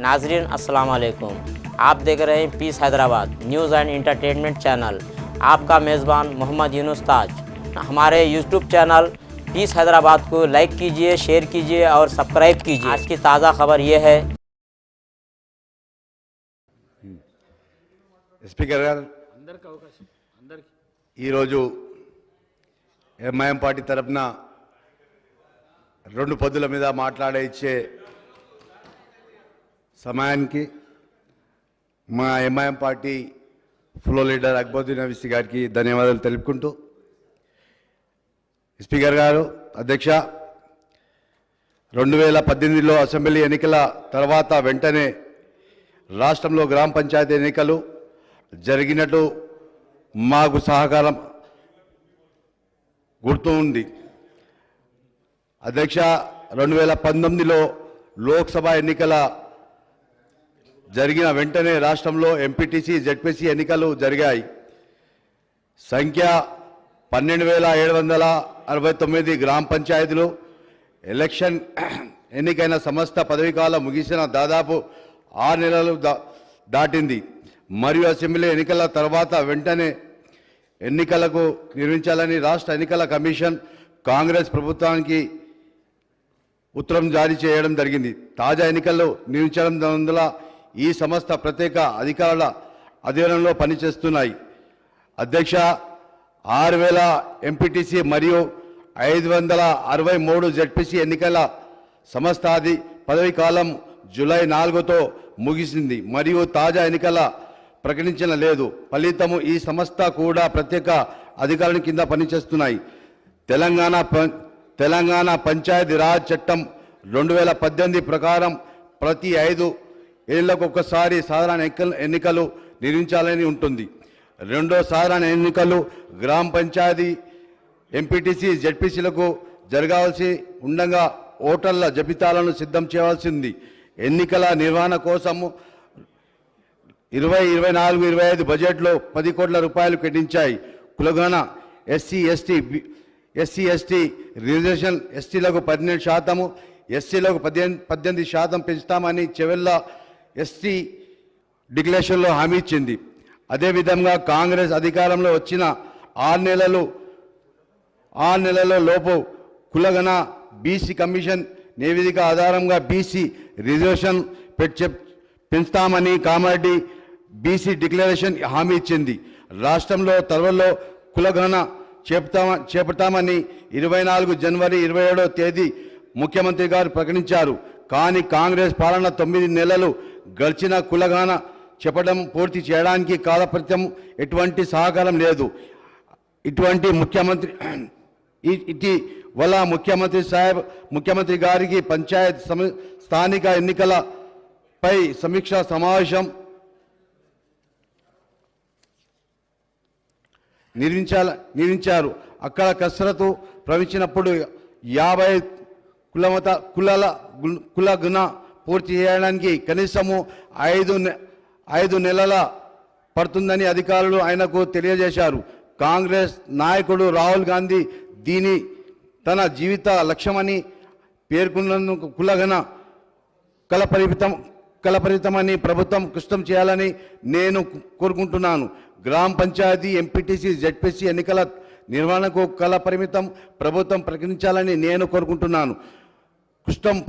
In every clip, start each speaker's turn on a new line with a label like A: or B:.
A: नाजरीन अस्सलाम वालेकुम। आप देख रहे हैं peace Hyderabad news and entertainment channel. आपका मेज़बान मोहम्मद यूनुस ताज। हमारे यूट्यूब चैनल पीस हैदराबाद को लाइक कीजिए, शेयर कीजिए और सब्सक्राइब कीजिए। आज की ताज़ा खबर ये है।
B: స్పీకర్ గారు ఈరోజు ఎంఐఎం పార్టీ తరఫున రెండు పద్దుల మీద మాట్లాడే ఇచ్చే సమయానికి మా MIM party flow leader Akbaruddin Owaisi గారికి ధన్యవాదాలు తెలుపుకుంటూ, స్పీకర్ గారు, అధ్యక్ష, 2018లో అసెంబ్లీ ఎన్నికల తర్వాత వెంటనే రాష్ట్రంలో గ్రామ పంచాయతీ ఎన్నికలు జరిగినట్టు మాకు సహకారం గుర్తు ఉంది. అధ్యక్ష, 2019లో లోక్సభ ఎన్నికల జరిగిన వెంటనే రాష్ట్రంలో ఎంపీటీసీ, జెడ్పీసీ ఎన్నికలు జరిగాయి. సంఖ్య 12,769 గ్రామ పంచాయతీలు. ఎలక్షన్ ఎన్నికైన సంస్థ పదవీకాలం ముగిసిన దాదాపు 6 నెలలు దాటింది. మరియు అసెంబ్లీ ఎన్నికల తర్వాత వెంటనే ఎన్నికలకు నిర్వహించాలని రాష్ట్ర ఎన్నికల కమిషన్ కాంగ్రెస్ ప్రభుత్వానికి ఉత్తరం జారీ చేయడం జరిగింది. తాజా ఎన్నికల్లో నిర్వహించడం వల్ల ఈ సంస్థ ప్రత్యేక అధికారుల అధీనంలో పనిచేస్తున్నాయి. అధ్యక్ష, 6,000 ఎంపీటీసీ మరియు 563 జెడ్పీసీ ఎన్నికల సంస్థ పదవీ కాలం జూలై 4తో ముగిసింది మరియు తాజా ఎన్నికల ప్రకటించిన లేదు. ఫలితము ఈ సంస్థ కూడా ప్రత్యేక అధికారుల కింద పనిచేస్తున్నాయి. తెలంగాణ పంచాయతీ రాజ్ చట్టం 2018 ప్రకారం ప్రతి 5 ఏళ్లకు ఒకసారి సాధారణ ఎన్నికలు నిర్వహించాలని ఉంటుంది. రెండో సాధారణ ఎన్నికలు గ్రామ పంచాయతీ, ఎంపీటీసీ, జెడ్పీసీలకు జరగాల్సి ఉండగా ఓటర్ల జాబితాలను సిద్ధం చేయాల్సింది. ఎన్నికల నిర్వహణ కోసం 2024-25 బడ్జెట్లో 10 కోట్ల రూపాయలు కేటాయించాయి. కులగణన, ఎస్సీ ఎస్టీ రిజర్వేషన్ ఎస్టీలకు 18%, ఎస్సీలకు 18% పెంచుతామని చెవెళ్ళ ఎస్టీ డిక్లరేషన్లో హామీ ఇచ్చింది. అదేవిధంగా కాంగ్రెస్ అధికారంలో వచ్చిన 6 నెలల లోపు కులగణన, బీసీ కమిషన్ నివేదిక ఆధారంగా బీసీ రిజర్వేషన్ పెంచుతామని కామారెడ్డి బీసీ డిక్లరేషన్ హామీ ఇచ్చింది. రాష్ట్రంలో త్వరలో కులగణన చేపడతామని 24 జనవరి 27వ తేదీ ముఖ్యమంత్రి గారు ప్రకటించారు. కానీ కాంగ్రెస్ పాలన 9 నెలలు గడిచిన కులగణన చెప్పడం పూర్తి చేయడానికి కాలపరితం ఎటువంటి సహకారం లేదు. ఇటీవల ముఖ్యమంత్రి గారికి పంచాయత్ స్థానిక ఎన్నికలపై సమీక్షా సమావేశం నిర్వహించారు. అక్కడ కసరత్తు ప్రవహించినప్పుడు 50 కులగణన పూర్తి చేయడానికి కనీసము 5 నెలల పడుతుందని అధికారులు ఆయనకు తెలియజేశారు. కాంగ్రెస్ నాయకుడు రాహుల్ గాంధీ దీని తన జీవిత లక్ష్యమని పేర్కొన్నందుకు కులగణన కలపరితమని ప్రభుత్వం కృషి చేయాలని నేను కోరుకుంటున్నాను. గ్రామ పంచాయతీ, ఎంపీటీసీ, జెడ్పీసీ ఎన్నికల నిర్వహణకు పరిమితం ప్రభుత్వం ప్రకటించాలని నేను కోరుకుంటున్నాను.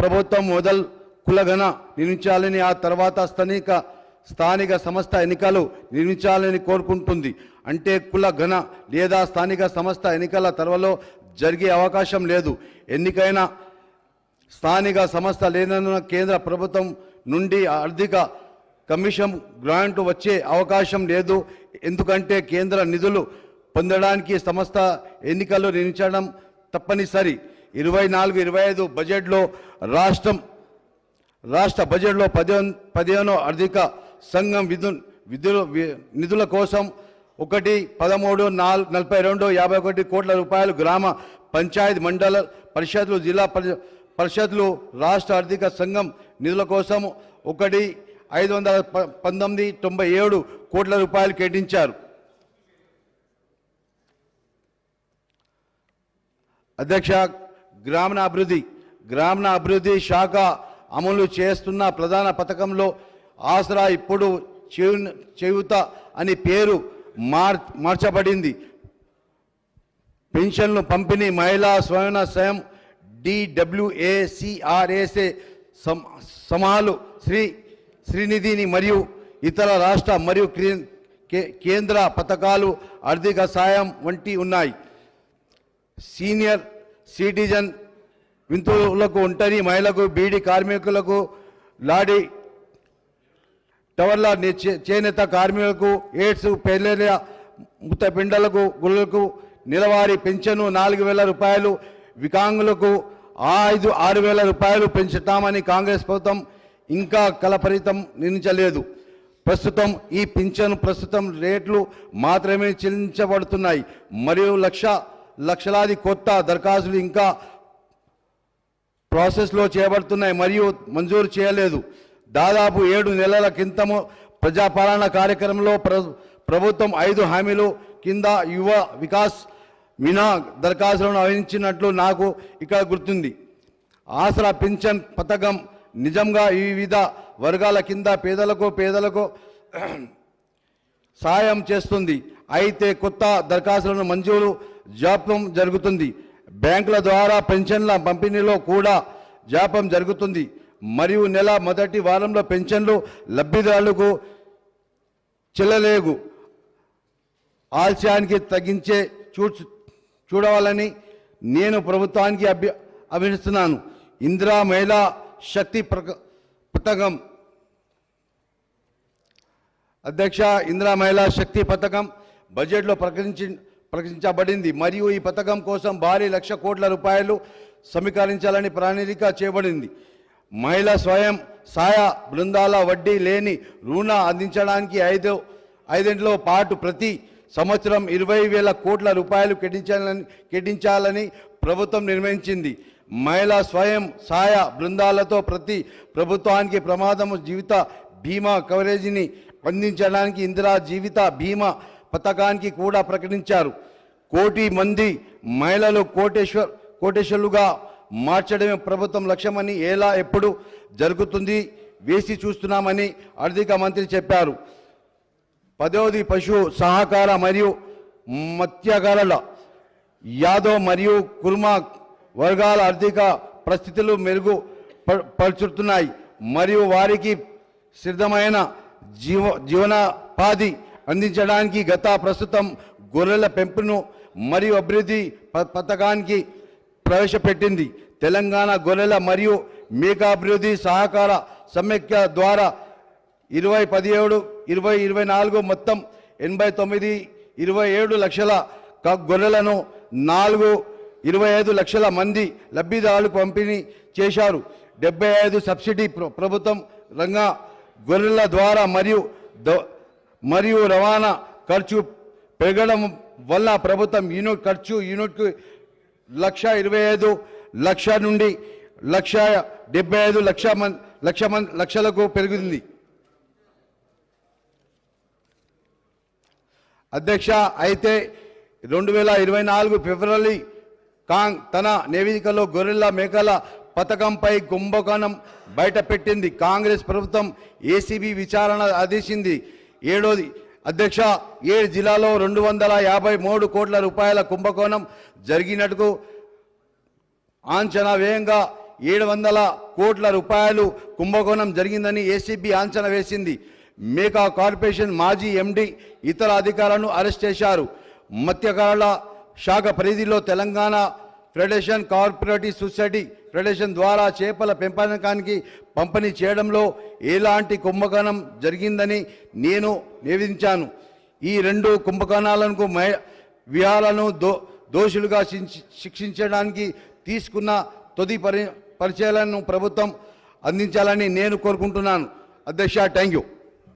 B: ప్రభుత్వం మొదలు కులగణన నిర్మించాలని, ఆ తర్వాత స్థానిక సంస్థ ఎన్నికలు నిర్మించాలని కోరుకుంటుంది. అంటే కులగణన లేదా స్థానిక సంస్థ ఎన్నికల త్వరలో జరిగే అవకాశం లేదు. ఎన్నికైన స్థానిక సంస్థ లేనందున కేంద్ర ప్రభుత్వం నుండి ఆర్థిక కమిషన్ గ్రాంట్ వచ్చే అవకాశం లేదు. ఎందుకంటే కేంద్ర నిధులు పొందడానికి సంస్థ ఎన్నికలు నిర్వహించడం తప్పనిసరి. 24-25 బడ్జెట్లో రాష్ట్ర బడ్జెట్లో 15వ ఆర్థిక సంఘం నిధుల కోసం 1,13,42,51 కోట్ల రూపాయలు, గ్రామ పంచాయతీ, మండల పరిషత్లు, జిల్లా పరిషత్లు రాష్ట్ర ఆర్థిక సంఘం నిధుల కోసం 1,519,97 కోట్ల రూపాయలు కేటాయించారు. అధ్యక్ష, గ్రామీణాభివృద్ధి శాఖ అమలు చేస్తున్న ప్రధాన పథకంలో ఆసరా ఇప్పుడు చేయూత అని పేరు మార్చబడింది. పెన్షన్లు పంపిణీ మహిళా స్వయం DWACRSA సమాలు శ్రీనిధిని మరియు ఇతర రాష్ట్ర మరియు కేంద్ర పథకాలు ఆర్థిక సాయం వంటి ఉన్నాయి. సీనియర్ సిటిజన్ వింతులకు, ఒంటరి మహిళలకు, బీడీ కార్మికులకు, లాడీ టవర్ల చేనేత కార్మికులకు, ఎయిడ్స్ పెళ్ళిళ్ళ ముత్తపిండలకు, గుళ్ళకు నెలవారీ పెన్షను 4,000 రూపాయలు, వికలాంగులకు 6,000 రూపాయలు పెంచుతామని కాంగ్రెస్ ప్రభుత్వం ఇంకా కలపరితం నిర్ణయించలేదు. ప్రస్తుతం ఈ పింఛను ప్రస్తుతం రేట్లు మాత్రమే చెల్లించబడుతున్నాయి మరియు లక్షలాది కొత్త దరఖాస్తులు ఇంకా ప్రాసెస్లో చేయబడుతున్నాయి మరియు మంజూరు చేయలేదు. దాదాపు 7 నెలల క్రితము ప్రజాపాలన కార్యక్రమంలో ప్రభుత్వం 5 హామీలు కింద యువ వికాస్ మినా దరఖాస్తులను అందించినట్లు నాకు ఇక్కడ గుర్తుంది. ఆసరా పింఛన్ పథకం నిజంగా వివిధ వర్గాల కింద పేదలకు సాయం చేస్తుంది. అయితే కొత్త దరఖాస్తులను మంజూరు జాప్యం జరుగుతుంది. బ్యాంకుల ద్వారా పెన్షన్ల పంపిణీలో కూడా జాప్యం జరుగుతుంది మరియు నెల మొదటి వారంలో పెన్షన్లు లబ్ధిదారులకు చెల్లలేగు. ఆలస్యానికి తగ్గించే చూడవాలని నేను ప్రభుత్వానికి అభినందిస్తున్నాను. ఇందిరా మహిళా శక్తి పథకం అధ్యక్ష, ఇందిరా మహిళా శక్తి పథకం బడ్జెట్లో ప్రకటించబడింది మరియు ఈ పథకం కోసం భారీ 1,00,000 కోట్ల రూపాయలు సమీకరించాలని ప్రణాళిక చేయబడింది. మహిళా స్వయం సహాయ బృందాల వడ్డీ లేని రుణ అందించడానికి 5 ఏళ్ల పాటు ప్రతి సంవత్సరం 20,000 కోట్ల రూపాయలు కేటాయించాలని ప్రభుత్వం నిర్ణయించింది. మహిళా స్వయం సహాయ బృందాలతో ప్రతి ప్రభుత్వానికి ప్రమాదము జీవిత బీమా కవరేజీని అందించడానికి ఇందిరా జీవిత బీమా పథకానికి కూడా ప్రకటించారు. 1 కోటి మంది మహిళలు కోటేశ్వరులుగా మార్చడమే ప్రభుత్వం లక్ష్యమని ఎలా ఎప్పుడు జరుగుతుంది వేసి చూస్తున్నామని ఆర్థిక మంత్రి చెప్పారు. 10వ పశు సహకార మరియు మత్స్యకారుల యాదవ్ మరియు కుర్మా వర్గాల ఆర్థిక పరిస్థితులు మెరుగుపరుచుతున్నాయి మరియు వారికి సిద్ధమైన జీవనోపాధి అందించడానికి ప్రస్తుతం గొర్రెల పెంపును మరియు అభివృద్ధి పథకానికి ప్రవేశపెట్టింది. తెలంగాణ గొర్రెల మరియు మేకా అభివృద్ధి సహకార సమైక్య ద్వారా 2017-2024 మొత్తం 27 లక్షల గొర్రెలను 25 లక్షల మంది లబ్ధిదారులకు పంపిణీ చేశారు. 75 సబ్సిడీ ప్రభుత్వం రంగ గొర్రెల ద్వారా మరియు రవాణా ఖర్చు పెరగడం వల్ల ప్రభుత్వం యూనిట్కు 1,25,00,000 నుండి 1,75,00,000 పెరిగింది. అధ్యక్ష, అయితే 2024 ఫిబ్రవరి తన నివేదికలో గొర్రెల మేకల పథకంపై కుంభకోణం బయటపెట్టింది. కాంగ్రెస్ ప్రభుత్వం ఏసీబీ విచారణ ఆదేశించింది. అధ్యక్ష, 7 జిల్లాలో 253 కోట్ల రూపాయల కుంభకోణం జరిగినట్టు అంచనా వేయంగా 700 కోట్ల రూపాయలు కుంభకోణం జరిగిందని ఏసీబీ అంచనా వేసింది. మేకా కార్పొరేషన్ మాజీ ఎండీ ఇతర అధికారులను అరెస్ట్ చేశారు. మత్స్యకారుల శాఖ పరిధిలో Telangana federation cooperative society federation ద్వారా చేపల పెంపకానికి పంపిణీ చేయడంలో ఎలాంటి కుంభకోణం జరిగిందని నేను నివేదించాను. ఈ 2 కుంభకోణాలకు విహారాలను దోషులుగా శిక్షించడానికి తీసుకున్న తుది పరిచయాలను ప్రభుత్వం అందించాలని నేను కోరుకుంటున్నాను. అధ్యక్ష, థ్యాంక్ యూ.